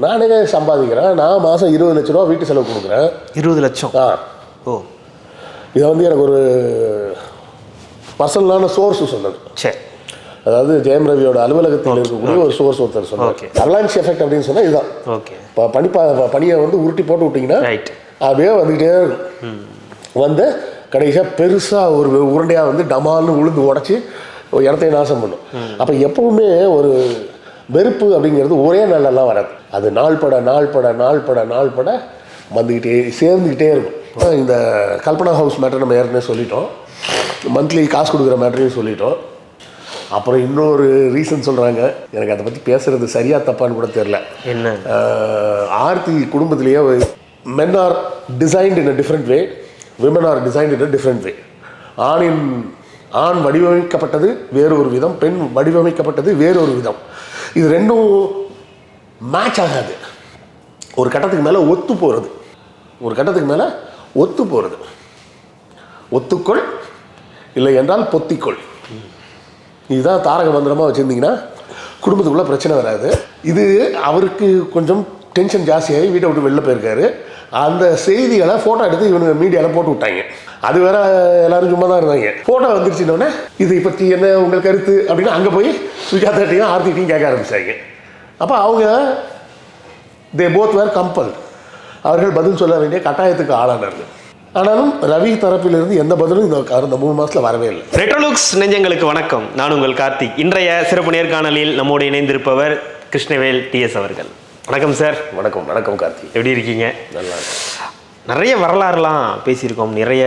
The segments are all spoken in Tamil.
நானே சம்பாதிக்கிறேன், நான் மாதம் 20 லட்ச ரூபா வீட்டு செலவு கொடுக்குறேன். 20 லட்சம்? ஓ. இதை வந்து எனக்கு ஒரு பர்சனலான சோர்ஸு சொன்னது. சரி. அதாவது ஜெயம் ரவியோட அலுவலகத்தில் இருக்கக்கூடிய ஒரு சோர்ஸ் ஒருத்தர் சொன்னார். அவலான்ச் எஃபெக்ட் அப்படின்னு சொன்னால் இதுதான். ஓகே. இப்போ பனியை வந்து உருட்டி போட்டு விட்டிங்கன்னா அப்படியே வந்துக்கிட்டே இருக்கும். வந்து கடைசியாக பெருசாக ஒரு உருண்டையாக வந்து டமால்னு உளுந்து உடச்சி இடத்தையும் நாசம் பண்ணும். அப்போ எப்பவுமே ஒரு வெறுப்பு அப்படிங்கிறது ஒரே நாளெல்லாம் வராது. அது நாள் பட வந்துக்கிட்டே சேர்ந்துக்கிட்டே இருக்கும். இந்த கல்பனா ஹவுஸ் மேட்டர் நம்ம ஏற்கனவே சொல்லிட்டோம், மந்த்லி காசு கொடுக்குற மேட்டரையும் சொல்லிட்டோம். அப்புறம் இன்னொரு ரீசன் சொல்கிறாங்க, எனக்கு அதை பற்றி பேசுகிறது சரியாக தப்பான்னு கூட தெரில. என்ன? ஆர்த்தி குடும்பத்திலேயே men are designed in a different way, women are designed in a different way. ஆண் வடிவமைக்கப்பட்டது வேறு ஒரு விதம், பெண் வடிவமைக்கப்பட்டது வேறு ஒரு விதம். இது ரெண்டும் மேட்ச் ஆகாது. ஒரு கட்டத்துக்கு மேலே ஒத்து போகிறது. ஒத்துக்கொள், இல்லை என்றால் பொத்திக்கொள். இதுதான் தாரக மந்திரமாக வச்சுருந்தீங்கன்னா குடும்பத்துக்குள்ளே பிரச்சனை வராது. இது அவருக்கு கொஞ்சம் டென்ஷன் ஜாஸ்தியாகி வீட்டை விட்டு வெளில போயிருக்காரு. அந்த செய்திகளை ஃபோட்டோ எடுத்து இவனுங்க மீடியாவில் போட்டு விட்டாங்க. அது வேற எல்லாரும் சும்மா தான் இருந்தாங்க. ஃபோட்டோ வந்துருச்சுன்னொன்னே இதை பற்றி என்ன உங்கள் கருத்து அப்படின்னு அங்கே போய் சுஜாதாட்டையும் ஆர்த்திட்டையும் கேட்க ஆரம்பிச்சாங்க. அப்போ அவங்க தே போத் வேர் கம்பல், அவர்கள் பதில் சொல்ல வேண்டிய கட்டாயத்துக்கு ஆளானார்கள். ஆனாலும் ரவி தரப்பிலிருந்து எந்த பதிலும் இந்த 3 மாதத்தில் வரவே இல்லை. ரெட்ரோலுக்ஸ் நெஞ்சங்களுக்கு வணக்கம். நான் உங்கள் கார்த்திக். இன்றைய சிறப்பு நேர்காணலில் நம்மோடு இணைந்திருப்பவர் கிருஷ்ணவேல் டிஎஸ் அவர்கள். வணக்கம் சார். வணக்கம் கார்த்திக். எப்படி இருக்கீங்க? நல்லா. நிறைய வரலாறுலாம் பேசியிருக்கோம், நிறைய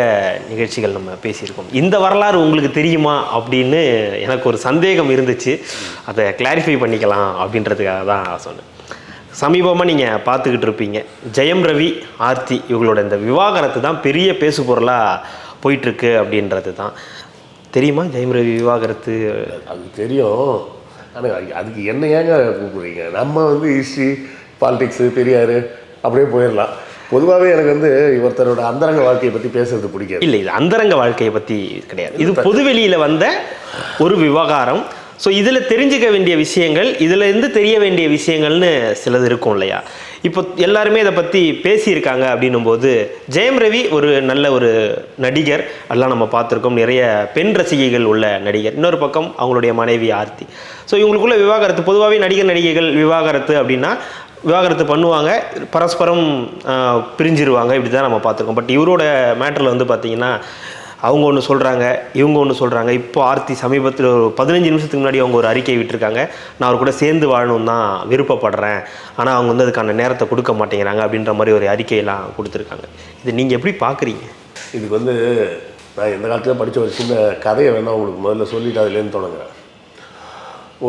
நிகழ்ச்சிகள் நம்ம பேசியிருக்கோம். இந்த வரலாறு உங்களுக்கு தெரியுமா அப்படின்னு எனக்கு ஒரு சந்தேகம் இருந்துச்சு. அதை கிளாரிஃபை பண்ணிக்கலாம் அப்படின்றதுக்காக தான் சொன்னேன். சமீபமாக நீங்கள் பார்த்துக்கிட்டு இருப்பீங்க, ஜெயம் ரவி ஆர்த்தி இவங்களோட இந்த விவாகரத்து தான் பெரிய பேசு பொருளாக போயிட்டுருக்கு அப்படின்றது தான். தெரியுமா ஜெயம் ரவி விவாகரத்து? அது தெரியும். ஆனால் அதுக்கு என்ன ஏங்க கூப்பிடுறீங்க? நம்ம வந்து ஹிஸ்ட்ரி, பாலிடிக்ஸு, பெரியார் அப்படியே போயிடலாம். பொதுவாகவே எனக்கு வந்து இவர்த்தரோட அந்தரங்க வாழ்க்கையை பற்றி பேசுறது பிடிக்காது. இல்லை, இது அந்தரங்க வாழ்க்கையை பற்றி கிடையாது, இது பொதுவெளியில் வந்த ஒரு விவகாரம். ஸோ இதில் தெரிஞ்சுக்க வேண்டிய விஷயங்கள், இதிலேருந்து தெரிய வேண்டிய விஷயங்கள்னு சிலது இருக்கும் இல்லையா? இப்போ எல்லாருமே இதை பற்றி பேசியிருக்காங்க அப்படின்னும் போது, ஜெயம் ரவி ஒரு நல்ல ஒரு நடிகர், அதெல்லாம் நம்ம பார்த்துருக்கோம், நிறைய பெண் ரசிகைகள் உள்ள நடிகர். இன்னொரு பக்கம் அவங்களுடைய மனைவி ஆர்த்தி. ஸோ இவங்களுக்குள்ள விவாகரத்து, பொதுவாகவே நடிகைகள் விவாகரத்து அப்படின்னா விவாகரத்து பண்ணுவாங்க, பரஸ்பரம் பிரிஞ்சிருவாங்க, இப்படி தான் நம்ம பார்த்துருக்கோம். பட் இவரோட மேட்டரில் வந்து பார்த்திங்கன்னா அவங்க ஒன்று சொல்கிறாங்க, இவங்க ஒன்று சொல்கிறாங்க. இப்போ ஆர்த்தி சமீபத்தில் ஒரு 15 நிமிஷத்துக்கு முன்னாடி அவங்க ஒரு அறிக்கை விட்டுருக்காங்க, நான் அவர் கூட சேர்ந்து வாழணும் தான் விருப்பப்படுறேன், ஆனால் அவங்க வந்து அதுக்கான நேரத்தை கொடுக்க மாட்டேங்கிறாங்க அப்படின்ற மாதிரி ஒரு அறிக்கையெல்லாம் கொடுத்துருக்காங்க. இது நீங்கள் எப்படி பார்க்குறீங்க? இதுக்கு வந்து நான் எந்த காலத்தில் படித்த ஒரு சின்ன கதையை வேணால் உங்களுக்கு முதல்ல சொல்லிவிட்டு அதுலேருந்து தொடங்குறேன்.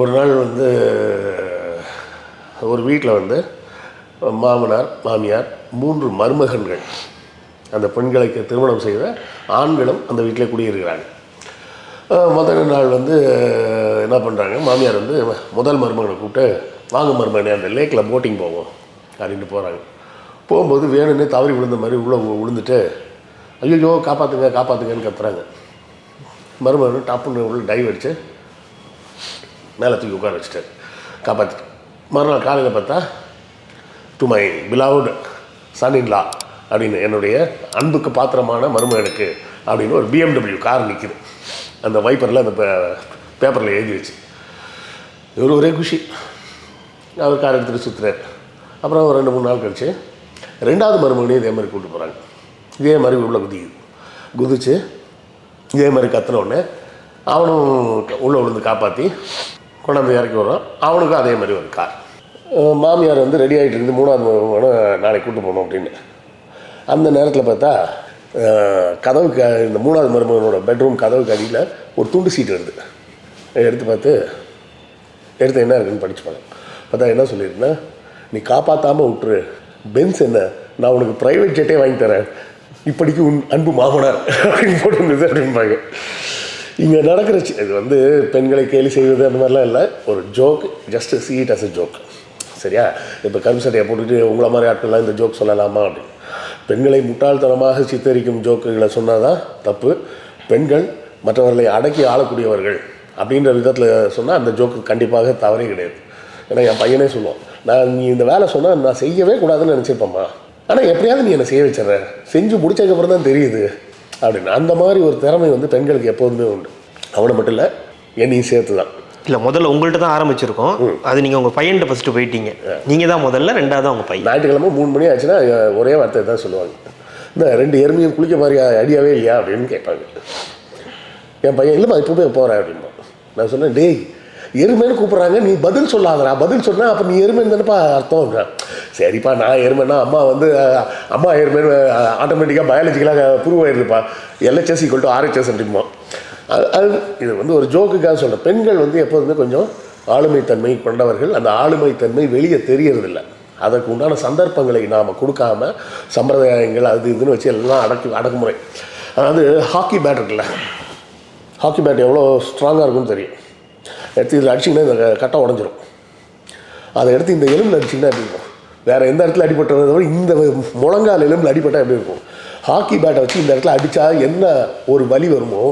ஒரு நாள் வந்து ஒரு வீட்டில் வந்து மாமனார், மாமியார், 3 மருமகன்கள், அந்த பெண்களுக்கு திருமணம் செய்த ஆண்களும் அந்த வீட்டிலே குடியிருக்கிறாங்க. முதல் நாள் வந்து என்ன பண்ணுறாங்க, மாமியார் வந்து முதல் மருமகனை கூப்பிட்டு, வாங்க மருமகனே அந்த லேக்கில் போட்டிங் போவோம் அப்படின்ட்டு போகிறாங்க. போகும்போது வேணும்னே தவறி விழுந்த மாதிரி உள்ளே விழுந்துட்டு, ஐயோ காப்பாற்றுங்கன்னு கத்துறாங்க. மருமகன் டப்புன்னு உள்ள டைவ் அடித்து மேலே தூக்கி உட்கார வச்சுட்டு காப்பாற்றிட்டு, மறுநாள் காலையில் பார்த்தா, டு மை பிலவ்ட் சன் இன் லா அப்படின்னு, என்னுடைய அன்புக்கு பாத்திரமான மருமகனுக்கு அப்படின்னு ஒரு BMW கார் நிற்கிது. அந்த வைப்பரில் அந்த பேப்பரில் எழுதி வச்சு இவர் ஒரே குஷி. அவர் கார் எடுத்துகிட்டு சுற்றுறாரு. அப்புறம் ஒரு 2-3 நாள் கழிச்சு 2வது மருமகனையும் இதே மாதிரி கூப்பிட்டு போகிறாங்க. இதே மாதிரி உள்ளே குதிச்சு இதே மாதிரி கத்தினோடனே அவனும் உள்ளே விழுந்து காப்பாற்றி கொண்டாந்து இறக்கி விடுறான். அவனுக்கும் அதே மாதிரி ஒரு கார். மாமியார் வந்து ரெடி ஆகிட்டு இருக்குது, 3வது மருமகனை நாளைக்கு கூப்பிட்டு போகணும் அப்படின்னு. அந்த நேரத்தில் பார்த்தா கதவுக்கு இந்த 3வது மருமகனோட பெட்ரூம் கதவுக்கு அடியில் ஒரு துண்டு சீட்டு வருது. எடுத்து என்ன இருக்குன்னு படித்து பார்த்தா என்ன சொல்லியிருந்தேன், நீ காப்பாற்றாமல் விட்டுரு, பென்ஸ் என்ன, நான் உனக்கு ப்ரைவேட் ஜெட்டே வாங்கி தரேன், இப்படிக்கு உன் அன்பு மாமனார் அப்படின்னு போட்டுருந்தது அப்படின்பாங்க. இங்கே நடக்கிற இது வந்து பெண்களை கேலி செய்வது அந்த மாதிரிலாம் இல்லை, ஒரு joke, just see it as a joke. சரியா? இப்போ கரும்பு சட்டையை போட்டுட்டு உங்களை மாதிரி ஆட்கள்லாம் இந்த ஜோக் சொல்லலாமா அப்படின்னு. பெண்களை முட்டாள்தனமாக சித்தரிக்கும் ஜோக்குகளை சொன்னால் தான் தப்பு. பெண்கள் மற்றவர்களை அடக்கி ஆளக்கூடியவர்கள் அப்படின்ற விதத்தில் சொன்னால் அந்த ஜோக்கு கண்டிப்பாக தவறே கிடையாது. ஏன்னா என் பையனே சொல்லுவான், நீ இந்த வேலை சொன்னால் நான் செய்யவே கூடாதுன்னு நினச்சிருப்பேம்மா, ஆனால் எப்படியாவது நீ என்னை செய்ய வச்சிடற, செஞ்சு முடிச்சதுக்கப்புறம் தான் தெரியுது அப்படின்னு. அந்த மாதிரி ஒரு திறமை பெண்களுக்கு எப்போதுமே உண்டு. அவனை மட்டும் இல்லை, என்னையும் சேர்த்து தான். இல்லை, முதல்ல உங்கள்கிட்ட தான் ஆரம்பிச்சிருக்கோம். அது நீங்கள் உங்கள் பையன்கிட்ட ஃபஸ்ட்டு போயிட்டீங்க. நீங்கள் தான் முதல்ல, ரெண்டாவது அவங்க பையன். ஞாயிற்றுக்கிழமை 3 மணி ஆச்சுன்னா ஒரே வார்த்தை தான் சொல்லுவாங்க, இந்த 2 எருமையும் குளிக்க மாதிரி ஐடியாவே இல்லையா அப்படின்னு கேட்பாங்க. என் பையன் இல்லைம்மா இப்போ போய் போகிறேன் அப்படின்பா. நான் சொன்னேன், டேய் எருமைன்னு கூப்பிட்றாங்க, நீ பதில் சொல்லாதடா, பதில் சொன்னால் அப்போ நீ எருமைன்னு தானேப்பா அர்த்தம். சரிப்பா, நான் எருமைன்னா அம்மா எருமைன்னு ஆட்டோமேட்டிக்காக பயாலஜிக்கலாக ப்ரூவ் ஆயிடுதுப்பா, LHS = RHS அப்படிமா. அது இது ஒரு ஜோக்குக்காக சொல்கிறேன். பெண்கள் எப்போதுமே கொஞ்சம் ஆளுமைத்தன்மை கொண்டவர்கள். அந்த ஆளுமைத்தன்மை வெளியே தெரியறதில்லை. அதற்கு உண்டான சந்தர்ப்பங்களை நாம் கொடுக்காம சம்பிரதாயங்கள் அது இதுன்னு வச்சு எல்லாம் அடக்குமுறை. அதாவது ஹாக்கி பேட் இருக்குல்ல, ஹாக்கி பேட் எவ்வளோ ஸ்ட்ராங்காக இருக்குன்னு தெரியும். எடுத்து இதில் அடிச்சிங்கன்னா இந்த கட்டை உடஞ்சிரும். அதை எடுத்து இந்த எலும்பில் அடிச்சிங்கன்னா எப்படி இருக்கும்? வேறு எந்த இடத்துல அடிபட்டதை விட இந்த முழங்கால் எலும்பில் அடிபட்டால் எப்படி இருக்கும்? ஹாக்கி பேட்டை வச்சு இந்த இடத்துல அடித்தா என்ன ஒரு வலி வருமோ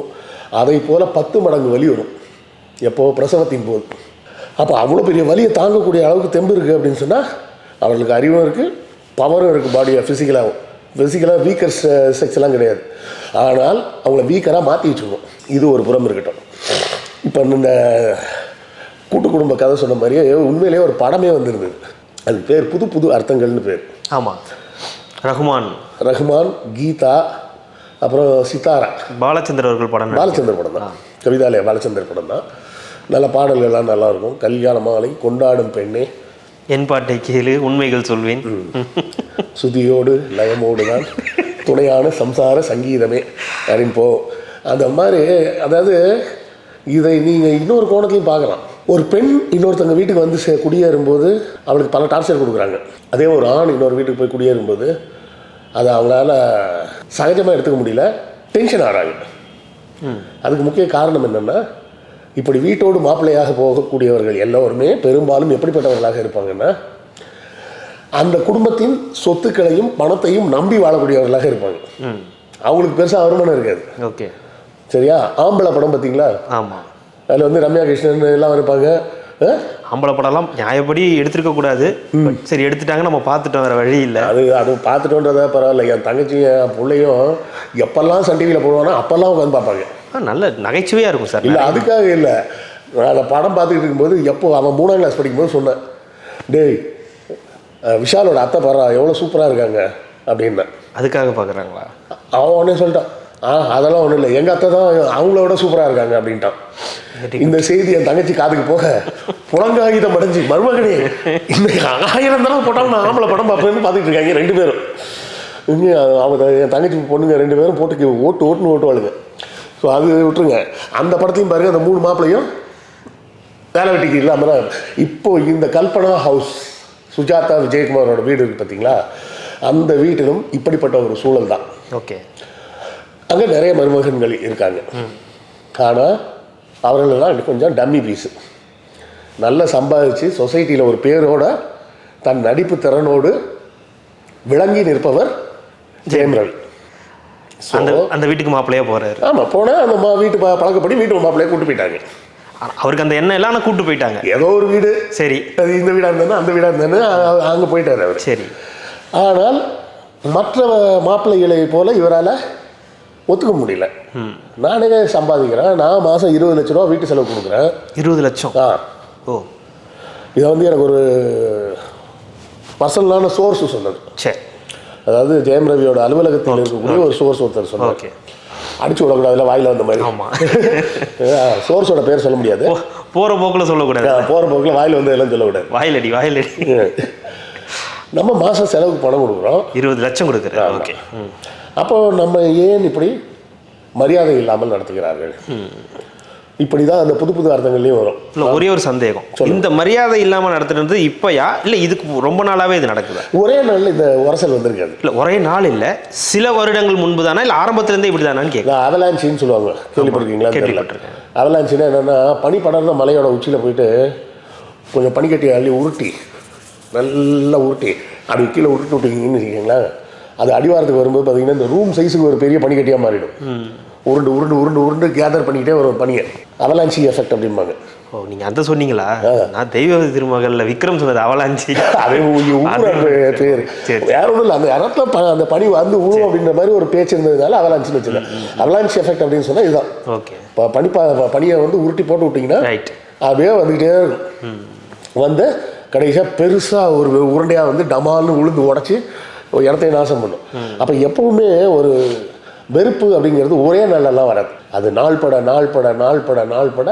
அதை போல் 10 மடங்கு வலி வரும். எப்போது? பிரசவத்தின் போது. அப்போ அவ்வளோ பெரிய வலியை தாங்கக்கூடிய அளவுக்கு தெம்பு இருக்குது அப்படின்னு சொன்னால் அவர்களுக்கு அறிவும் இருக்குது, பவரும் இருக்குது. பாடியை ஃபிசிக்கலாக வீக்கர் செக்ஸ்லாம் கிடையாது. ஆனால் அவங்கள வீக்கராக மாற்றி வச்சுருக்கோம். இது ஒரு புறம் இருக்கட்டும். இப்போ இந்த கூட்டு குடும்ப கதை சொன்ன மாதிரியே உண்மையிலேயே ஒரு படமே வந்திருந்தது. அதுக்கு பேர் புது புது அர்த்தங்கள்னு பேர். ஆமாம், ரஹ்மான், கீதா, அப்புறம் சித்தாரா, பாலச்சந்தர் அவர்கள் படம். பாலச்சந்தர் படம் தான், கவிதாலயா பாலச்சந்தர் படம் தான். நல்ல பாடல்கள்லாம் நல்லாயிருக்கும். கல்யாண மாலை, கொண்டாடும் பெண்ணே, என் பாட்டை கேளு, உண்மைகள் சொல்வேன், சுதியோடு லயமோடு தான் துணையான சம்சார சங்கீதமே அப்படின்னு போ. அந்த மாதிரி, அதாவது இதை நீங்கள் இன்னொரு கோணத்துலையும் பார்க்கலாம். ஒரு பெண் இன்னொருத்தங்க வீட்டுக்கு வந்து குடியேறும்போது அவளுக்கு பல டார்ச்சர் கொடுக்குறாங்க. அதே ஒரு ஆண் இன்னொரு வீட்டுக்கு போய் குடியேறும்போது அதை அவங்களால சகஜமாக எடுத்துக்க முடியல, டென்ஷன் ஆகிறாங்க. அதுக்கு முக்கிய காரணம் என்னென்னா, இப்படி வீட்டோடு மாப்பிள்ளையாக போகக்கூடியவர்கள் எல்லோருமே பெரும்பாலும் எப்படிப்பட்டவர்களாக இருப்பாங்கன்னா, அந்த குடும்பத்தின் சொத்துக்களையும் பணத்தையும் நம்பி வாழக்கூடியவர்களாக இருப்பாங்க. அவங்களுக்கு பெருசாக வருமானம் இருக்காது. ஓகே, சரியா? ஆம்பளை படம் பார்த்தீங்களா? ஆமாம். அதில் ரம்யா கிருஷ்ணன் எல்லாம் இருப்பாங்க. ஆம்பளை படம்லாம் நியாயப்படி எடுத்துருக்க கூடாது. சரி, எடுத்துட்டாங்க, நம்ம பார்த்துட்டோம், வேறு வழி இல்லை. அது பார்த்துட்டோன்றதா பரவாயில்ல. என் தங்கச்சியும் என் பிள்ளையும் எப்பெல்லாம் சன் டிவியில் போடுவானோ அப்போல்லாம் உட்காந்து பார்ப்பாங்க. நல்ல நகைச்சுவையாக இருக்கும் சார். இல்லை, அதுக்காக இல்லை. நான் அந்த படம் பார்த்துக்கிட்டு இருக்கும்போது எப்போ அவன் 3ஆம் கிளாஸ் படிக்கும்போது சொன்னேன், டேய் விஷாலோட அத்தை பாரா எவ்வளோ சூப்பராக இருக்காங்க அப்படின்னா. அதுக்காக பார்க்குறாங்களா? அவன் உடனே சொல்லிட்டான், அதெல்லாம் ஒன்றும் இல்லை, எங்கள் அத்தை தான் அவங்களோட சூப்பராக இருக்காங்க அப்படின்ட்டான். இந்த செய்தி என் தங்கச்சி காதுக்கு போக புலங்காகிதம் அடைஞ்சு, மருமகனே இன்னைக்கு 1000 தடவை போட்டாலும் நான் ஆம்பளை படம் பார்ப்பேன்னு பார்த்துட்டு இருக்காங்க 2 பேரும். இங்கே அவங்க என் தங்கச்சி பொண்ணுங்க 2 பேரும் போட்டு ஓட்டுன்னு ஓட்டுவாளுங்க. ஸோ அது விட்டுருங்க. அந்த படத்தையும் பாருங்கள், அந்த 3 மாப்பிள்ளையும் வேலை வெட்டிக்கு இல்லாமல் தான். இப்போது இந்த கல்பனா ஹவுஸ், சுஜாதா விஜயகுமாரோட வீடு இருக்குது பார்த்தீங்களா, அந்த வீட்டிலும் இப்படிப்பட்ட ஒரு சூழல் தான். ஓகே, அங்கே நிறைய மருமகன்கள் இருக்காங்க. ஆனால் அவர்களெல்லாம் கொஞ்சம் டம்மி பீஸு. நல்லா சம்பாதிச்சு சொசைட்டியில் ஒரு பேரோட தன் நடிப்பு திறனோடு விளங்கி நிற்பவர் ஜெயம் ரவி. அந்த வீட்டுக்கு மாப்பிள்ளையா போகிறாரு. ஆமாம், போனால் அந்த வீட்டு பழக்கப்படி வீட்டு மாப்பிள்ளையை கூட்டு போயிட்டாங்க. அவருக்கு அந்த எண்ணம் எல்லாம் கூட்டு போயிட்டாங்க. ஏதோ ஒரு வீடு, சரி, அது இந்த வீடாக இருந்தேன்னா அந்த வீடாக இருந்தேன்னு அங்கே போயிட்டார் அவர். சரி. ஆனால் மற்ற மாப்பிள்ளைகளை போல இவரால் ஒத்துக்க முடியல. நானே சம்பாதிக்கிறேன், நான் மாதம் 20 லட்ச ரூபா வீட்டு செலவு கொடுக்குறேன். 20 லட்சம்? ஓ, இதை எனக்கு ஒரு பர்சனலான சோர்ஸு சொன்னது. சரி. அதாவது ஜெயம் ரவியோட அலுவலகத்தில் இருக்கக்கூடிய ஒரு சோர்ஸ் ஒருத்தர் சொன்னார். ஓகே, அடிச்சு விடக்கூடாதுல வாயில் வந்த மாதிரி. ஆமாம், சோர்ஸோட பேர் சொல்ல முடியாது, போகிற போக்கில் சொல்லக்கூடாது. போகிற போக்கில் வாயில் வந்து எல்லாம் சொல்லக்கூடாது. வாயிலடி. நம்ம மாதம் செலவுக்கு பணம் கொடுக்குறோம், 20 லட்சம் கொடுக்குறேன். ஓகே. அப்போது நம்ம ஏன் இப்படி மரியாதை இல்லாமல் நடத்துகிறார்கள்? இப்படி தான் அந்த புது புது அர்த்தங்கள்லையும் வரும். இல்லை, ஒரே ஒரு சந்தேகம், இந்த மரியாதை இல்லாமல் நடத்துறது இப்போயா இல்லை இதுக்கு ரொம்ப நாளாகவே இது நடக்குது? ஒரே நாளில் இந்த உரசல் வந்திருக்காது. இல்லை, ஒரே நாள் இல்லை, சில வருடங்கள் முன்பு தானே, இல்லை ஆரம்பத்துலேருந்தே இப்படி தானான்னு கேட்குறேன். அவலான்சின்னு சொல்லுவாங்க, கேள்விப்பட்டிருக்கீங்களா? கேள்விப்பட்டிருக்கேன். அவலான்சின்னா என்னென்னா, பனி படர்ந்த மலையோட உச்சியில் போயிட்டு கொஞ்சம் பனிக்கட்டி அள்ளி உருட்டி, நல்லா உருட்டி அப்படி கீழே உருட்டு விட்டுக்கிங்கன்னு வச்சுக்கிங்களா, அது அடிவாரத்துக்கு வரும்போது பார்த்தீங்கன்னா இந்த ரூம் சைஸுக்கு ஒரு பெரிய பனிக்கட்டியாக மாறிடும். உருண்டு உருண்டு உருண்டு உருண்டு கேதர் பண்ணிக்கிட்டே வரும் பனியை. அவலான்சி எஃபெக்ட் அப்படிம்பாங்க. ஓ நீங்க அந்த சொன்னீங்களா? நான் தெய்வ திருமகள்ல விக்ரம் சொன்னது அவலாஞ்சி. அதே பேர் வேற ஒன்றும் இல்லை. அந்த இடத்துல அந்த பனி வந்து ஊழும் அப்படின்ற மாதிரி ஒரு பேச்சு இருந்ததுனால அவலாஞ்சின்னு வச்சுருக்கேன். அவலாஞ்சி எஃபெக்ட் அப்படின்னு சொன்னால் இதுதான். ஓகே. இப்போ பனியை வந்து உருட்டி போட்டு விட்டிங்கன்னா ரைட் அப்படியே வந்துக்கிட்டே இருக்கும். வந்து கடைசியாக பெருசாக ஒரு உருண்டையாக வந்து டமால்னு உளுந்து உடச்சி இடத்தையும் நாசம் பண்ணும். அப்போ எப்பவுமே ஒரு வெறுப்பு அப்படிங்கிறது ஒரே நாளெல்லாம் வராது. அது நாள் பட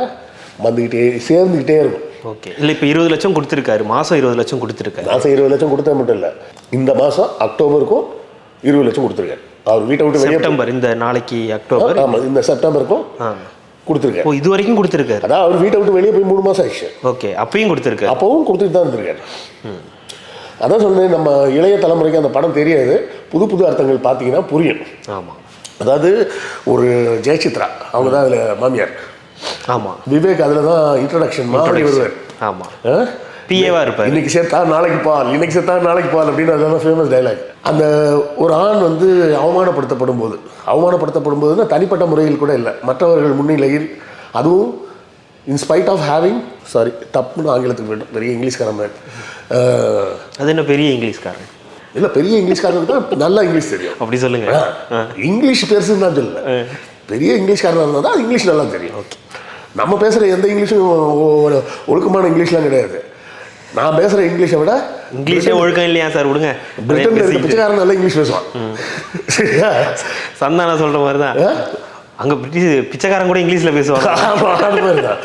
வந்துக்கிட்டே சேர்ந்துக்கிட்டே இருக்கும். ஓகே. இல்லை இப்போ 20 லட்சம் கொடுத்துருக்காரு, மாதம் 20 லட்சம் கொடுத்துருக்காரு. மாதம் 20 லட்சம் கொடுத்தது மட்டும் இல்லை, இந்த மாதம் அக்டோபருக்கும் 20 லட்சம் கொடுத்துருக்காரு. அவர் வீட்டை விட்டு வெளியே செப்டம்பர், இந்த நாளைக்கு அக்டோபர், ஆமாம் இந்த செப்டம்பருக்கும் கொடுத்துருக்காரு. ஓ இது வரைக்கும் கொடுத்துருக்காரு. அதான் அவர் வீட்டை விட்டு வெளியே போய் 3 மாதம் ஆயிடுச்சு. ஓகே. அப்பயும் கொடுத்துருக்காரு. அப்பவும் கொடுத்துட்டு தான் இருந்திருக்காரு. அதான் சொன்னேன், நம்ம இளைய தலைமுறைக்கு அந்த படம் தெரியாது, புது அர்த்தங்கள் பார்த்தீங்கன்னா புரியும். ஆமாம். அதாவது ஒரு ஜெயசித்ரா அவங்க தான் அதில் மாமியார். ஆமாம். விவேக் அதில் தான் இன்ட்ரடக்ஷன் மாதிரி வருவார். ஆமாம். பிஏவா இருப்பார். இன்னைக்கு சேர்த்தா நாளைக்கு பால், இன்னைக்கு சேர்த்தா நாளைக்கு பால் அப்படின்னு அதெல்லாம் ஃபேமஸ் டைலாக். அந்த ஒரு ஆண் வந்து அவமானப்படுத்தப்படும் போதுன்னா தனிப்பட்ட முறையில் கூட இல்லை, மற்றவர்கள் முன்னிலையில், அதுவும் இன்ஸ்பைட் ஆஃப் ஹேவிங் தப்புன்னு ஆங்கிலத்துக்கு போய்டும், பெரிய இங்கிலீஷ்காரன். அது என்ன பெரிய இங்கிலீஷ்காரன் இல்லை, பெரிய இங்கிலீஷ்காரனுக்கு தான் நல்லா இங்கிலீஷ் தெரியும். அப்படி சொல்லுங்க. இங்கிலீஷ் பெருசுன்னு தான் சொல்லல, பெரிய இங்கிலீஷ்காரனாக இருந்தால் தான் இங்கிலீஷ் நல்லா தெரியும். ஓகே. நம்ம பேசுகிற எந்த இங்கிலீஷும் ஒழுக்கமான இங்கிலீஷ்லாம் கிடையாது. நான் பேசுகிற இங்கிலீஷை விட இங்கிலீஷே ஒழுக்கம் இல்லையா சார்? விடுங்க. பிரிட்டனில் இருக்க பிச்சைக்காரன் நல்லா இங்கிலீஷ் பேசுவான். சரியா? சந்தானம் சொல்கிற மாதிரி தான் அங்கே பிரிட்டிஷ் பிச்சைக்காரன் கூட இங்கிலீஷில் பேசுவாங்க. அது மாதிரி தான்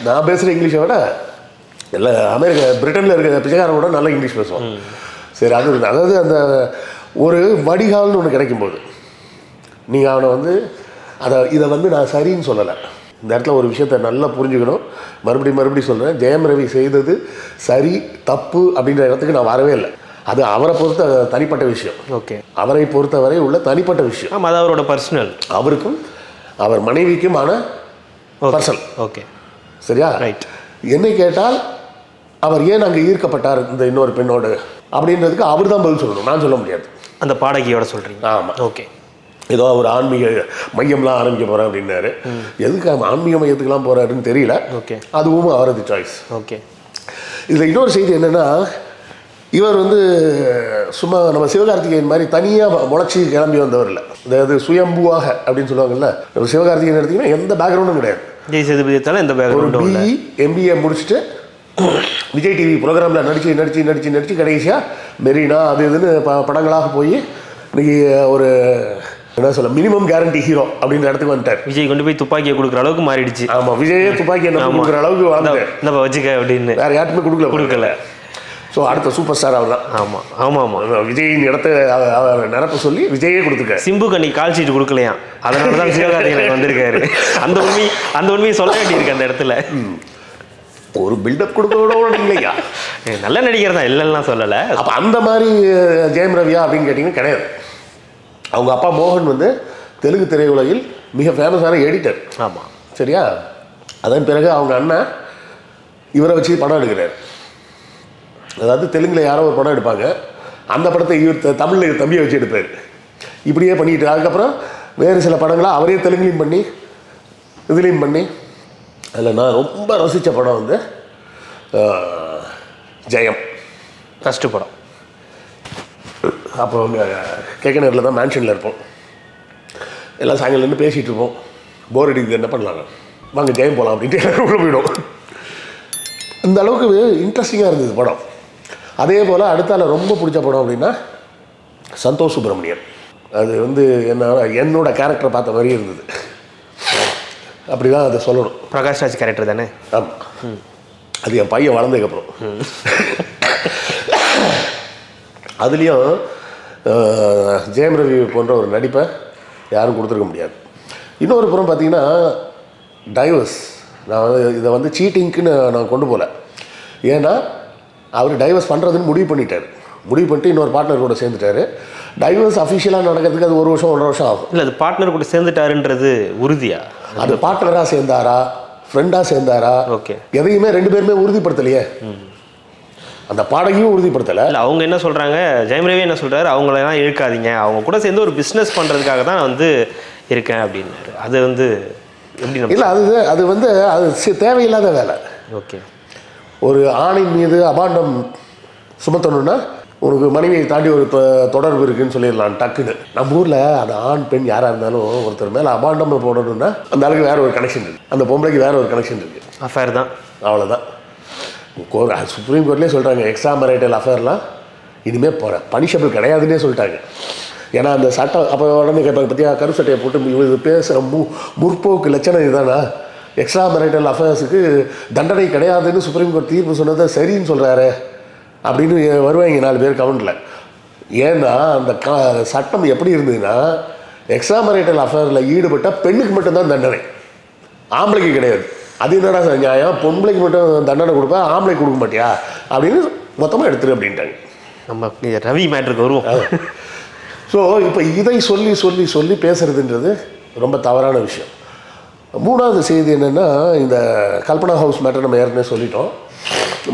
நான் பேசுகிற இங்கிலீஷை விட இல்லை பிரிட்டனில் இருக்கிற பிச்சைக்காரன் கூட நல்லா இங்கிலீஷ் பேசுவான். சரி, அது அதாவது அந்த ஒரு வடிகால்னு ஒன்று கிடைக்கும்போது நீங்கள் அவனை வந்து இதை வந்து நான் சரின்னு சொல்லலை. இந்த இடத்துல ஒரு விஷயத்தை நல்லா புரிஞ்சுக்கணும். மறுபடியும் சொல்கிறேன், ஜெயம் ரவி செய்தது சரி தப்பு அப்படின்ற இடத்துக்கு நான் வரவே இல்லை. அது அவரை பொறுத்த தனிப்பட்ட விஷயம். ஓகே. அவரை பொறுத்தவரை உள்ள தனிப்பட்ட விஷயம். ஆமாம், அது அவரோட பர்சனல், அவருக்கும் அவர் மனைவிக்குமான பர்சனல். ஓகே, சரியா? ரைட். என்னை கேட்டால் அவர் ஏன் அங்கே ஈர்க்கப்பட்டார் இந்த இன்னொரு பெண்ணோடு அப்படின்றதுக்கு அவர் தான் பதில் சொல்லணும், நான் சொல்ல முடியாது. அந்த பாடகியோட சொல்கிறீங்க? ஆமாம். ஓகே. ஏதோ ஒரு ஆன்மீக மையம்லாம் ஆரம்பிக்க போகிறேன் அப்படின்னாரு. எதுக்கு ஆன்மீக மையத்துக்குலாம் போகிறாருன்னு தெரியல. ஓகே. அதுவும் அவரது சாய்ஸ். ஓகே. இதில் இன்னொரு செய்தி என்னென்னா, இவர் வந்து சும்மா நம்ம சிவகார்த்திகேயன் மாதிரி தனியாக முளைச்சி கிளம்பி வந்தவர் இல்லை. அதாவது சுயம்புவாக அப்படின்னு சொல்லுவாங்கல்ல. சிவகார்த்திகேயன் எடுத்திங்கன்னா எந்த பேக்ரவுண்டும் கிடையாது. ஜெய் சேதுபதியால் எந்த பேக்ரவுண்டும் இல்லை. BE MBA முடிச்சுட்டு விஜய் டிவி ப்ரோக்ராமில் நடித்து கடைசியாக மெரினா அது இதுன்னு படங்களாக போய் இன்னைக்கு ஒரு என்ன சொல்ல மினிமம் கேரண்டி ஹீரோ அப்படின்ற இடத்துக்கு வந்துட்டார். விஜய் கொண்டு போய் துப்பாக்கியை கொடுக்குற அளவுக்கு மாறிடுச்சு. ஆமாம், விஜயே துப்பாக்கி என்ன கொடுக்குற அளவுக்கு வளர்ந்து நம்ம வச்சுக்க அப்படின்னு வேறு யாருக்குமே கொடுக்கல. ஸோ அடுத்த சூப்பர் ஸ்டார் அவர் தான். ஆமாம். விஜயின் இடத்த அவர் நிரப்ப சொல்லி விஜயே கொடுத்துருக்காரு. சிம்புக்கு அன்னைக்கு கால் சீட்டு கொடுக்கலையாம், அதனால தான் சிவகார்த்திகேயன் வந்திருக்காரு. அந்த உண்மையை சொல்ல வேண்டியிருக்கு அந்த இடத்துல. ஒரு பில்டப் கொடுக்கறோட இல்லையா, நல்ல நடிகர் தான், இல்லைன்னா சொல்லலை. அப்போ அந்த மாதிரி ஜெயம் ரவியா அப்படின்னு கேட்டிங்கன்னா கிடையாது. அவங்க அப்பா மோகன் வந்து தெலுங்கு திரையுலகில் மிக ஃபேமஸான எடிட்டர். ஆமாம், சரியா? அதன் பிறகு அவங்க அண்ணன் இவரை வச்சு படம் எடுக்கிறார். அதாவது தெலுங்கில் யாரோ ஒரு படம் எடுப்பாங்க, அந்த படத்தை இவர் தமிழில் தம்பியை வச்சு எடுப்பார். இப்படியே பண்ணிட்டு அதுக்கப்புறம் வேறு சில படங்களை அவரே தெலுங்குலையும் பண்ணி இதுலேயும் பண்ணி, அதில் நான் ரொம்ப ரசித்த படம் வந்து ஜெயம், ஃபஸ்ட்டு படம். அப்போ அவங்க கேக்கனரில் தான் மேன்ஷனில் இருப்போம். எல்லாம் சாயங்காலம் பேசிகிட்டு இருப்போம். போர் அடிக்குது, என்ன பண்ணலாங்க, வாங்க ஜெயம் போகலாம் அப்படின்ட்டு உள்ள போயிடும். இந்த அளவுக்கு இன்ட்ரெஸ்டிங்காக இருந்தது படம். அதே போல் அடுத்தால ரொம்ப பிடிச்ச படம் அப்படின்னா சந்தோஷ் சுப்ரமணியன். அது வந்து என்னோட கேரக்டரை பார்த்த மாதிரி இருந்தது. அப்படி தான் அதை சொல்லணும். பிரகாஷ்ராஜ் கேரக்டர் தானே? ஆமாம். அது என் பையன் வளர்ந்ததுக்கப்புறம். அதுலேயும் ஜெயம் ரவி போன்ற ஒரு நடிப்பை யாரும் கொடுத்துருக்க முடியாது. இன்னொரு புறம் பார்த்தீங்கன்னா டைவர்ஸ், நான் இதை வந்து சீட்டிங்க்குன்னு நான் கொண்டு போகல. ஏன்னா அவர் டைவர்ஸ் பண்ணுறதுன்னு முடிவு பண்ணிட்டு இன்னொரு பார்ட்னர் கூட சேர்ந்துட்டார். டைவர்ஸ் அஃபிஷியலாக நடக்கிறதுக்கு அது 1 வருஷம் 1.5 வருஷம் ஆகும். இல்லை, அது பார்ட்னர் கூட சேர்ந்துட்டாருன்றது உறுதியா? அது பார்ட்னராக சேர்ந்தாரா, ஃப்ரெண்டாக சேர்ந்தாரா, ஓகே, எதையுமே 2 பேருமே உறுதிப்படுத்தலையே. அந்த பாடகியும் உறுதிப்படுத்தலை. இல்லை, அவங்க என்ன சொல்கிறாங்க, ஜெயம் ரவி என்ன சொல்கிறாரு, அவங்களெல்லாம் இழுக்காதீங்க, அவங்க கூட சேர்ந்து ஒரு பிஸ்னஸ் பண்ணுறதுக்காக தான் நான் வந்து இருக்கேன் அப்படின்னாரு. அது வந்து எப்படி நம்ம இல்லை அது வந்து அது தேவையில்லாத வேலை. ஓகே. ஒரு ஆணின் மீது அபாண்டம் சுமத்தணும்னா உனக்கு மனைவியை தாண்டி ஒரு தொடர்பு இருக்குன்னு சொல்லிடலாம் டக்குன்னு. நம்ம ஊரில் அந்த ஆண் பெண் யாராக இருந்தாலும் ஒருத்தர் மேலே அபாண்டம் போடணும்னா அந்த ஆளுக்கு வேற ஒரு கனெக்ஷன் இருக்குது, அந்த பொம்பளைக்கு வேற ஒரு கனெக்ஷன் இருக்குது. அஃபேர் தான், அவ்வளோதான். சுப்ரீம் கோர்ட்லேயே சொல்கிறாங்க எக்ஸ்ட்ரா மேரிட்டல் அஃபேர்லாம் இனிமேல் பனிஷபிள் கிடையாதுன்னே சொல்லிட்டாங்க. ஏன்னா அந்த சட்டம் அப்போ உடனே கேட்பாங்க பற்றியா கரு சட்டையை போட்டு இது பேசுகிற முற்போக்கு லட்சணம் இதுதானா, எக்ஸ்ட்ரா மேரிட்டல் அஃபேர்ஸுக்கு தண்டனை கிடையாதுன்னு சுப்ரீம் கோர்ட் தீர்ப்பு சொன்னதை சரின்னு சொல்கிறாரு அப்படின்னு வருவாங்க 4 பேர் கவுண்டில். ஏன்னா அந்த சட்டம் எப்படி இருந்ததுன்னா எக்ஸ்ட்ரா மேரிட்டல் அஃபேரில் ஈடுபட்ட பெண்ணுக்கு மட்டும்தான் தண்டனை, ஆம்பளைக்கு கிடையாது. அது என்னடா நியாயம், பொம்பளைக்கு மட்டும் தண்டனை கொடுப்பா ஆம்பளைக்கு கொடுக்க மாட்டியா அப்படின்னு மொத்தமாக எடுத்துரு அப்படின்ட்டாங்க. நம்ம ரவி மேட்ருக்கு வருவோம். ஸோ இப்போ இதை சொல்லி சொல்லி சொல்லி பேசுகிறதுன்றது ரொம்ப தவறான விஷயம். 3வது செய்தி என்னென்னா இந்த கல்பனா ஹவுஸ் மேட்டர் நம்ம ஏற்கனவே சொல்லிட்டோம்,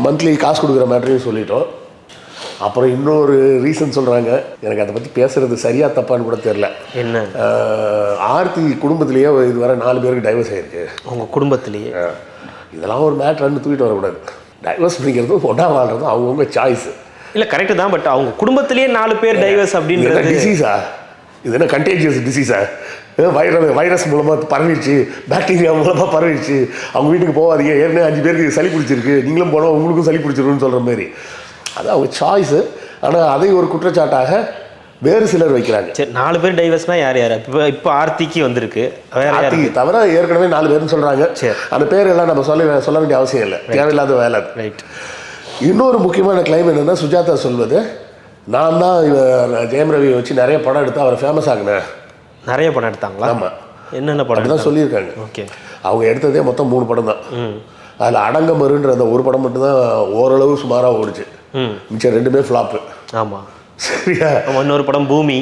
மந்த்லி காசு கொடுக்குற மேட்டரையும் சொல்லிட்டோம். அப்புறம் இன்னொரு ரீசன் சொல்கிறாங்க, எனக்கு அதை பற்றி பேசுகிறது சரியாக தப்பான்னு கூட தெரில. என்ன? ஆர்த்தி குடும்பத்திலேயே இதுவரை 4 பேருக்கு டைவர்ஸ் ஆகிருக்கு. அவங்க குடும்பத்திலேயே இதெல்லாம் ஒரு மேட்ருன்னு தூக்கிட்டு வரக்கூடாது. டைவர்ஸ் பண்ணிக்கிறதும் ஒன்றா வாழ்கிறதும் அவங்கவுங்க சாய்ஸு. இல்லை கரெக்டு தான், பட் அவங்க குடும்பத்திலேயே 4 பேர் டைவர்ஸ் அப்படின்றது டிசீஸா? இது என்ன கண்டேஜியஸ் டிசீஸா? வைரஸ் மூலமாக பரவிடுச்சு, பாக்டீரியா மூலமாக பரவிடுச்சு, அவங்க வீட்டுக்கு போகாதீங்க, ஏற்கனவே 5 பேருக்கு சளி பிடிச்சிருக்கு, நீங்களும் போனால் உங்களுக்கும் சளி பிடிச்சிருக்குன்னு சொல்கிற மாதிரி. அது அவங்க சாய்ஸு. ஆனால் அதை ஒரு குற்றச்சாட்டாக வேறு சிலர் வைக்கிறாங்க. சரி, 4 பேர் டைவர்ஸ்னால் யார் யார்? இப்போ ஆர்த்திக்கு வந்திருக்கு, ஆர்த்திக்கு தவிர ஏற்கனவே 4 பேர்னு சொல்கிறாங்க. அந்த பேரெல்லாம் நம்ம சொல்ல வேண்டிய அவசியம் இல்லை, தேவையில்லாத வேலை. ரைட். இன்னொரு முக்கியமான கிளைம் என்னென்னா சுஜாதா சொல்வது, நான் தான் ஜெயம் ரவியை வச்சு நிறைய படம் எடுத்து அவரை ஃபேமஸ் ஆகினேன். நிறைய படம் எடுத்தாங்களா? ஆமாம். என்னென்ன படம் தான் சொல்லியிருக்காங்க. ஓகே. அவங்க எடுத்ததே மொத்தம் 3 படம் தான். அதில் அடங்கமருன்ற அந்த ஒரு படம் மட்டும்தான் ஓரளவு சுமாராக ஓடிச்சு, மிச்சம் 2மே ஃப்ளாப்பு. ஆமாம், சரியா? இன்னொரு படம் பூமி,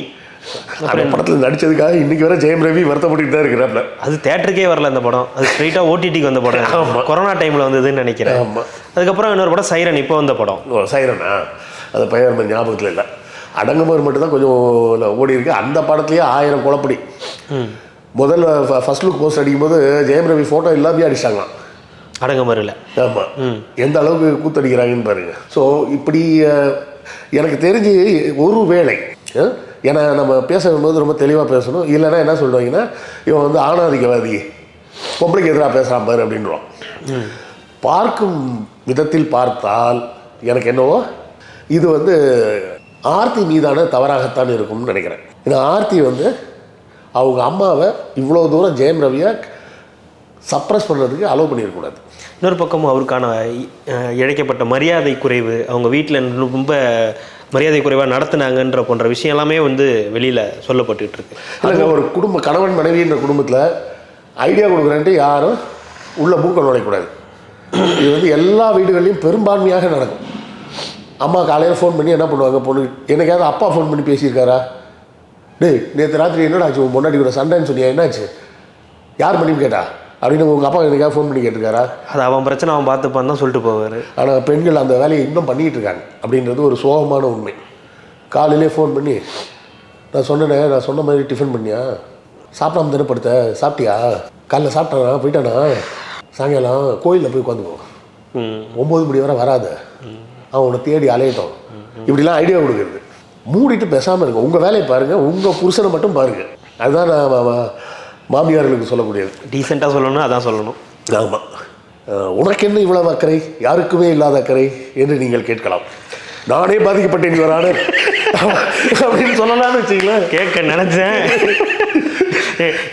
அந்த படத்தில் நடித்ததுக்காக இன்றைக்கி வர ஜெயம் ரவி வருத்தப்பட்டு தான் இருக்கிறாப்ல. அது தேட்டருக்கே வரல அந்த படம், அது ஸ்ட்ரைட்டாக ஓடிடிக்கு வந்த படம், கொரோனா டைமில் வந்ததுன்னு நினைக்கிறேன். ஆமாம். அதுக்கப்புறம் இன்னொரு படம் சைரன், இப்போ வந்த படம். சைரனா? அது பெயர் ஞாபகத்தில் இல்லை. அடங்கமர் மட்டும் தான் கொஞ்சம் ஓடி இருக்கு. அந்த படத்துலேயே 1000 குழப்படி. முதல்ல ஃபர்ஸ்ட் லுக் போஸ்ட் அடிக்கும்போது ஜெயம் ரவி ஃபோட்டோ எல்லாமே அடிச்சிட்டாங்களாம் அடங்கமரில். ஆமாம், எந்த அளவுக்கு கூத்தடிக்கிறாங்கன்னு பாருங்க. ஸோ இப்படி எனக்கு தெரிஞ்சு ஒரு வேளை, ஏன்னா நம்ம பேசும்போது ரொம்ப தெளிவாக பேசணும், இல்லைன்னா என்ன சொல்லுவாங்கன்னா இவன் வந்து ஆணாதிக்கவாதி, பொம்பளைக்கு எதிராக பேசுகிறான் பாரு அப்படின்றோம். பார்க்கும் விதத்தில் பார்த்தால் எனக்கு என்னவோ இது வந்து ஆர்த்தி மீதான தவறாகத்தான் இருக்கும்னு நினைக்கிறேன். ஏன்னா ஆர்த்தி வந்து அவங்க அம்மாவை இவ்வளோ தூரம் ஜெயம் ரவியை சப்ரஸ் பண்ணுறதுக்கு அலோவ் பண்ணிடக்கூடாது. இன்னொரு பக்கம் அவருக்கான இழைக்கப்பட்ட மரியாதை குறைவு, அவங்க வீட்டில் ரொம்ப மரியாதை குறைவாக நடத்துனாங்கன்ற போன்ற விஷயம் எல்லாமே வந்து வெளியில் சொல்லப்பட்டுட்டு இருக்கு. இல்லைங்க, ஒரு கணவன் மனைவின்ற குடும்பத்தில் ஐடியா கொடுக்குறேன்ட்டு யாரும் உள்ள மூக்க நுழையக்கூடாது. இது வந்து எல்லா வீடுகள்லையும் பெரும்பான்மையாக நடக்கும். அம்மா காலையில் ஃபோன் பண்ணி என்ன பண்ணுவாங்க, பொண்ணு எனக்காவது அப்பா ஃபோன் பண்ணி பேசியிருக்காரா, டேய் நேற்று ராத்திரி என்னடா ஆச்சு, உன் பொண்டாட்டி கூட சண்டைன்னு சொன்னியா, என்னாச்சு, யார் பண்ணின்னு கேட்டா அப்படின்னு உங்கள் அப்பா எனக்காக ஃபோன் பண்ணி கேட்டிருக்காரா? அது அவன் பிரச்சனை, அவன் பார்த்துப்பான்னு தான் சொல்லிட்டு போவார். ஆனால் பெண்கள் அந்த வேலையை இன்னும் பண்ணிகிட்டு இருக்காங்க அப்படின்றது ஒரு சோகமான உண்மை. காலையிலே ஃபோன் பண்ணி நான் சொன்ன மாதிரி டிஃபன் பண்ணியா, சாப்பிடாம தானே படுத்த, சாப்பிட்டியா, காலைல சாப்பிட்டானா, போயிட்டானா, சாயங்காலம் கோயிலில் போய் உட்காந்துக்குவோம், 9 மணி வரை வராத, அவன் உன்னை தேடி அலையட்டும், இப்படிலாம் ஐடியா கொடுக்குறது. மூடிட்டு பேசாமல் இருக்கும், உங்கள் வேலையை பாருங்கள், உங்கள் புருஷனை மட்டும் பாருங்கள். அதுதான் நான் மாமியார்களுக்கு சொல்லக்கூடியது. டீசெண்டாக சொல்லணும், அதான் சொல்லணும். ஆமாம். உனக்கு என்ன இவ்வளவு அக்கறை, யாருக்குமே இல்லாத அக்கறை என்று நீங்கள் கேட்கலாம். நானே பாதிக்கப்பட்டேன் இவரான அப்படின்னு சொல்லலாம்னு வச்சுங்களேன். கேட்க நினச்சேன்,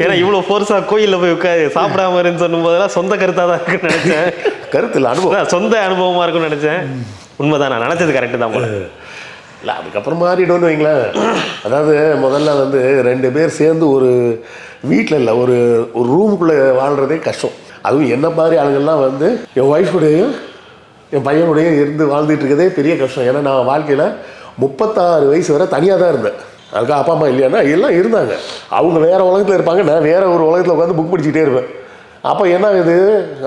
ஏன்னா இவ்வளோ ஃபோர்ஸாக கோயிலில் போய் உட்காந்து சாப்பிடாம இருன்னு சொல்லும் போதெல்லாம் சொந்த கருத்தாக தான் இருக்குன்னு நினச்சேன். கருத்தில் அனுபவம், சொந்த அனுபவமாக இருக்குன்னு நினச்சேன். உண்மைதான், நான் நினச்சது கரெக்டு தான் போல. இல்லை அதுக்கப்புறம் மாறிடும்னு வைங்களேன். அதாவது முதல்ல வந்து 2 பேர் சேர்ந்து ஒரு வீட்டில் இல்லை, ஒரு ரூமுக்குள்ளே வாழ்கிறதே கஷ்டம். அதுவும் என்ன மாதிரி ஆளுங்கள்லாம் வந்து என் ஒய்ஃபுடையும் என் பையனுடையும் இருந்து வாழ்ந்துட்டு இருக்கதே பெரிய கஷ்டம். ஏன்னா நான் வாழ்க்கையில் 36 வயசு வரை தனியாக தான் இருந்தேன். அதுக்காக அப்பா அம்மா இல்லையானா எல்லாம் இருந்தாங்க, அவங்க வேறு உலகத்தில் இருப்பாங்க, நான் வேறு ஒரு உலகத்தில் உட்காந்து புக் படிச்சுக்கிட்டே இருப்பேன். அப்போ என்ன ஆகுது,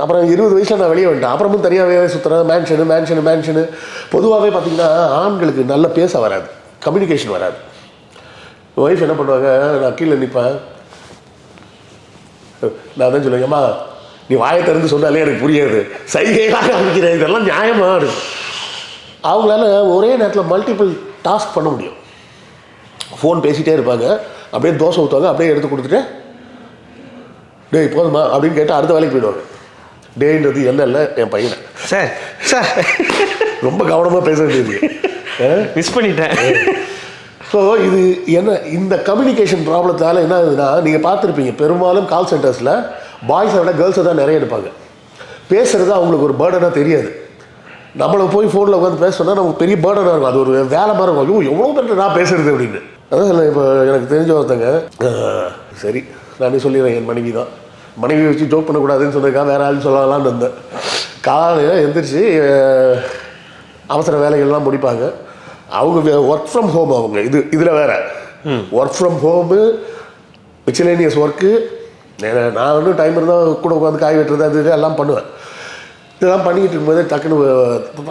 அப்புறம் 20 வயசில் நான் வெளியே வந்துட்டேன். அப்புறமும் தனியாகவே சுற்றுறேன், மேன்ஷனு. பொதுவாகவே பார்த்திங்கன்னா ஆண்களுக்கு நல்லா பேச வராது, கம்யூனிகேஷன் வராது. ஒய்ஃப் என்ன பண்ணுவாங்க, நான் கீழே நிற்பேன், நான் தான் சொல்லுவேன், ஏம்மா நீ வாயை திறந்து சொன்னாலே எனக்கு புரியாது, சைகையாக காமிக்கிறேன், இதெல்லாம் நியாயமாக இருக்கு. அவங்களால ஒரே நேரத்தில் மல்டிபிள் டாஸ்க் பண்ண முடியும். ஃபோன் பேசிகிட்டே இருப்பாங்க, அப்படியே தோசை ஊற்றுவாங்க, அப்படியே எடுத்து கொடுத்துட்டு டேய் போதுமா அப்படின்னு கேட்டு அடுத்த வேலைக்கு போயிடுவாங்க. டேன்றது என்ன இல்லை என் பையனை சார் சார் ரொம்ப கவனமாக பேச வேண்டியது, மிஸ் பண்ணிட்டேன். ஸோ இது என்ன, இந்த கம்யூனிகேஷன் ப்ராப்ளத்தால் என்ன ஆகுதுன்னா, நீங்கள் பார்த்துருப்பீங்க பெரும்பாலும் கால் சென்டர்ஸில் பாய்ஸை விட கேர்ள்ஸை தான் நிறைய எடுப்பாங்க. பேசுகிறது அவங்களுக்கு ஒரு பேர்டனாக தெரியாது. நம்மளை போய் ஃபோனில் உட்காந்து பேச சொன்னால் நமக்கு பெரிய பேர்டனாக இருக்கும், அது ஒரு வேலை மாதிரி இருக்கும். ஐயோ எவ்வளோ பேர் நான் பேசுறது அப்படின்னு. அதான் இல்லை, இப்போ எனக்கு தெரிஞ்ச ஒருத்தங்க, சரி நானே சொல்லிடுறேன், என் மனைவி தான், மனைவி வச்சு ஜோக் பண்ணக்கூடாதுன்னு சொன்னதுக்காக வேறு ஆள் சொல்லலாம்னு இருந்தேன். காலையில் எந்திரிச்சு அவசர வேலைகள்லாம் முடிப்பாங்க. அவங்க ஒர்க் ஃப்ரம் ஹோம், அவங்க இதில் வேறு ஒர்க் ஃப்ரம் ஹோமு, மிச்சலேனியஸ் ஒர்க்கு. நான் வந்து டைம் இருந்தால் கூட உட்காந்து காய் வெட்டுறது அது இது எல்லாம் பண்ணுவேன். இதெல்லாம் பண்ணிக்கிட்டு இருக்கும்போது டக்குன்னு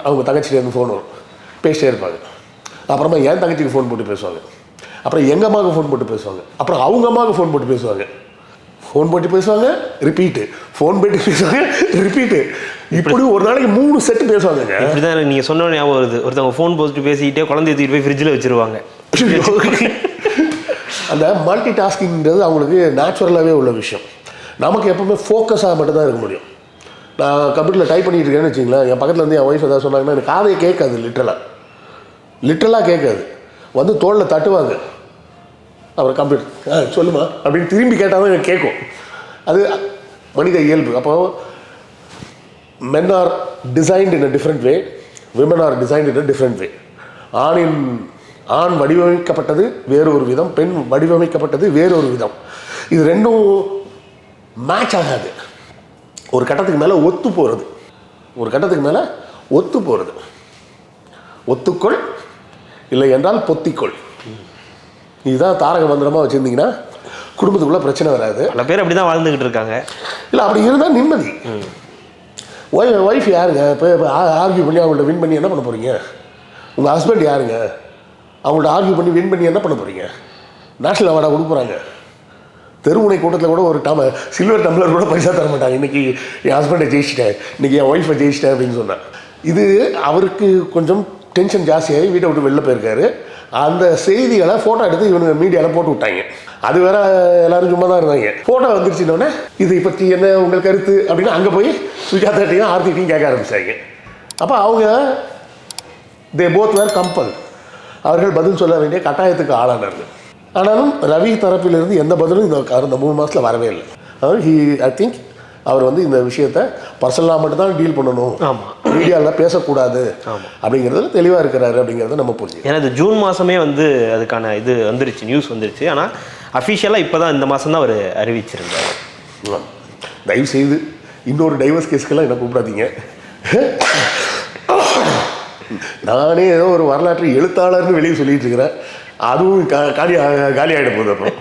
அவங்க தங்கச்சிலேருந்து ஃபோன் வரும், பேசிட்டே இருப்பாங்க. அப்புறமா என் தங்கச்சிக்கு ஃபோன் போட்டு பேசுவாங்க, அப்புறம் எங்கள் அம்மாவுக்கு ஃபோன் போட்டு பேசுவாங்க, அப்புறம் அவங்க அம்மாவுக்கு ஃபோன் போட்டு பேசுவாங்க, ஃபோன் போட்டு பேசுவாங்க ரிப்பீட்டு, ஃபோன் போட்டு பேசுவாங்க ரிப்பீட்டு. இப்படி ஒரு நாளைக்கு 3 செட்டு பேசுவாங்க. இப்படி தான் நீங்கள் சொன்ன ஞாபகம் வருது. ஒருத்தவங்க ஃபோன் போட்டு பேசிக்கிட்டே குழந்தைய தூக்கிட்டு போய் ஃப்ரிட்ஜில் வச்சுருவாங்க. அந்த மல்டி டாஸ்கிங்கிறது அவங்களுக்கு நேச்சுரலாகவே உள்ள விஷயம். நமக்கு எப்பவுமே ஃபோக்கஸாக மட்டும்தான் இருக்க முடியும். நான் கம்ப்யூட்டரில் டைப் பண்ணிட்டு இருக்கேன்னு வச்சிங்களேன், என் பக்கத்தில் வந்து என் ஒய்ஃப் எதாவது சொன்னாங்கன்னா எனக்கு காதையை கேட்காது, லிட்டரலாக கேட்காது. வந்து தோளில் தட்டுவாங்க, அப்புறம் கம்ப்யூட்டர் சொல்லுமா அப்படின்னு திரும்பி கேட்டால் தான் எனக்கு கேட்கும். அது மனித இயல்பு. அப்போது men are designed in a different way, women are designed in a different way. ஆண் வடிவமைக்கப்பட்டது வேறு ஒரு விதம், பெண் வடிவமைக்கப்பட்டது வேறு ஒரு விதம். இது ரெண்டும் மேட்ச் ஆகாது. ஒரு கட்டத்துக்கு மேலே ஒத்து போகிறது, ஒத்துக்கொள் இல்லை என்றால் பொத்திக்கொள். இதுதான் தாரக மந்திரமாக வச்சுருந்தீங்கன்னா குடும்பத்துக்குள்ளே பிரச்சனை வராது. பல பேர் அப்படி தான் வாழ்ந்துக்கிட்டு இருக்காங்க. இல்லை அப்படி இருந்தால் நிம்மதி. ஒய்ஃப் யாருங்க இப்போ ஆர்கியூ பண்ணி அவங்கள்ட்ட வின் பண்ணி என்ன பண்ண போகிறீங்க? உங்கள் ஹஸ்பண்ட் யாருங்க? அவங்கள்ட்ட ஆர்கியூ பண்ணி வின் பண்ணி என்ன பண்ண போகிறீங்க? நேஷ்னல் அவார்டாக கொடுக்குறாங்க. தெருமுனை கூட்டத்தில் கூட ஒரு சில்வர் டம்ளர் கூட பைசா தர மாட்டாங்க. இன்றைக்கி என் ஹஸ்பண்டை ஜெயிச்சிட்டேன், இன்றைக்கி என் ஒய்ஃபை ஜெயிச்சிட்டேன் அப்படின்னு சொன்னேன். இது அவருக்கு கொஞ்சம் டென்ஷன் ஜாஸ்தியாகி வீட்டை விட்டு வெளில போயிருக்காரு. அந்த செய்திகளை ஃபோட்டோ எடுத்து இவனுங்க மீடியாவில் போட்டு விட்டாங்க. அது வேற எல்லாரும் சும்மா தான் இருந்தாங்க. ஃபோட்டோ வந்துருச்சுன்னொடனே இதை பற்றி என்ன உங்கள் கருத்து அப்படின்னு அங்கே போய் சுஜாதாட்டையும் ஆர்த்திட்டையும் கேட்க ஆரம்பிச்சாங்க. அப்போ அவங்க தே போத் வேர் கம்பல், அவர்கள் பதில் சொல்ல வேண்டிய கட்டாயத்துக்கு ஆளானார்கள். ஆனாலும் ரவி தரப்பிலிருந்து எந்த பதிலும் இந்த 3 மாதத்தில் வரவே இல்லை. ஐ திங்க் அவர் வந்து இந்த விஷயத்தை பர்சனலாக மட்டும்தான் டீல் பண்ணணும், மீடியாவில் பேசக்கூடாது அப்படிங்கிறதுல தெளிவாக இருக்கிறாரு அப்படிங்கிறத நம்ம புரிஞ்சு. ஏன்னா இது ஜூன் மாதமே வந்து அதுக்கான இது வந்துருச்சு, நியூஸ் வந்துருச்சு. ஆனால் அஃபிஷியலாக இப்போ தான் இந்த மாதம் தான் அவர் அறிவிச்சிருந்தார். தயவு செய்து இன்னொரு டைவர்ஸ் கேஸ்க்கெல்லாம் என்ன கூப்பிடாதீங்க. நானே ஏதோ ஒரு வரலாற்று எழுத்தாளர்னு வெளியே சொல்லிட்டு இருக்கிறேன், அதுவும் காலி ஆகிட போகுது. அப்புறம்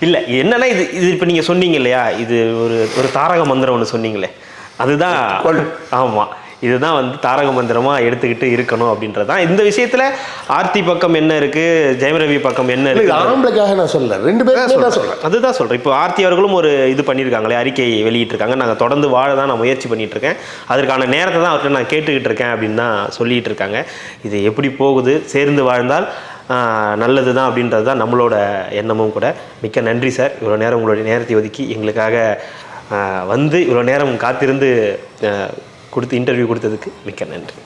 இல்லை என்னன்னா இது இப்போ நீங்கள் சொன்னீங்க இல்லையா, இது ஒரு தாரக மந்திரம் ஒன்று சொன்னீங்களே, அதுதான். ஆமாம், இதுதான் வந்து தாரக மந்திரமாக எடுத்துக்கிட்டு இருக்கணும் அப்படின்றது தான். இந்த விஷயத்தில் ஆர்த்தி பக்கம் என்ன இருக்குது, ஜெயம் ரவி பக்கம் என்ன இருக்குது, ஆம்பளைக்காக நான் சொல்ல, 2 பேரும் தான் சொல்கிறேன். அதுதான் சொல்கிறேன். இப்போ ஆர்த்தி அவர்களும் ஒரு இது பண்ணியிருக்காங்களே, அறிக்கை வெளியிட்டிருக்காங்க. நாங்கள் தொடர்ந்து வாழ தான் நான் முயற்சி பண்ணிகிட்ருக்கேன், அதற்கான நேரத்தை தான் அவர்கிட்ட நான் கேட்டுக்கிட்டு இருக்கேன் அப்படின்னு தான் சொல்லிகிட்டு இருக்காங்க. இது எப்படி போகுது, சேர்ந்து வாழ்ந்தால் நல்லது தான் அப்படின்றது தான் நம்மளோட எண்ணமும் கூட. மிக்க நன்றி சார், இவ்வளோ நேரம் உங்களுடைய நேரத்தை ஒதுக்கி எங்களுக்காக வந்து இவ்வளோ நேரம் காத்திருந்து இன்டர்வியூ கொடுத்ததுக்கு மிக்க நன்றி.